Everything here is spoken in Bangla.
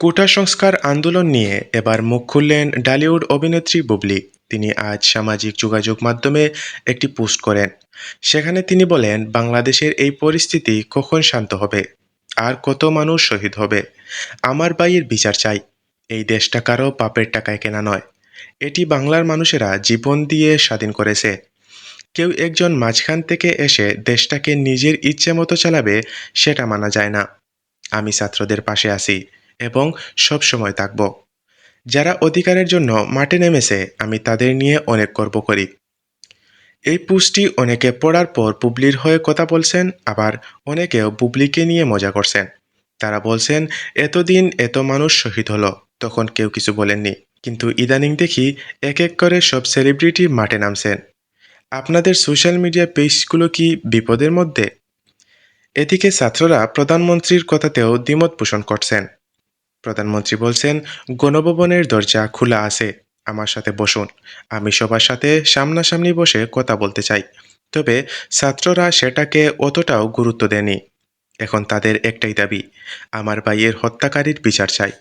কোটা সংস্কার আন্দোলন নিয়ে এবার মুখ খুললেন ঢালিউড অভিনেত্রী বুবলি। তিনি আজ সামাজিক যোগাযোগ মাধ্যমে একটি পোস্ট করেন। সেখানে তিনি বলেন, বাংলাদেশের এই পরিস্থিতি কখন শান্ত হবে, আর কত মানুষ শহীদ হবে। আমার ভাইয়ের বিচার চাই। এই দেশটা কারো বাপের টাকায় কেনা নয়। এটি বাংলার মানুষেরা জীবন দিয়ে স্বাধীন করেছে। কেউ একজন মাঝখান থেকে এসে দেশটাকে নিজের ইচ্ছে মতো চালাবে, সেটা মানা যায় না। আমি ছাত্রদের পাশে আছি এবং সব সময় থাকব। যারা অধিকারের জন্য মাঠে নেমেছে, আমি তাদের নিয়ে অনেক গর্ব করি। এই পোস্টটি অনেকে পড়ার পর বুবলির হয়ে কথা বলছেন, আবার অনেকেও বুবলিকে নিয়ে মজা করছেন। তারা বলছেন, এতদিন এত মানুষ শহীদ হলো, তখন কেউ কিছু বলেননি, কিন্তু ইদানিং দেখি এক এক করে সব সেলিব্রিটি মাঠে নামছেন। আপনাদের সোশ্যাল মিডিয়া পেজগুলো কি বিপদের মধ্যে? এদিকে ছাত্ররা প্রধানমন্ত্রীর কথাতেও দ্বিমত পোষণ করছেন। প্রধানমন্ত্রী বলছেন, গণভবনের দরজা খোলা আছে, আমার সাথে বসুন। আমি সবার সাথে সামনাসামনি বসে কথা বলতে চাই। তবে ছাত্ররা সেটাকে অতটাও গুরুত্ব দেয়নি। এখন তাদের একটাই দাবি, আমার ভাইয়ের হত্যাকারীর বিচার চাই।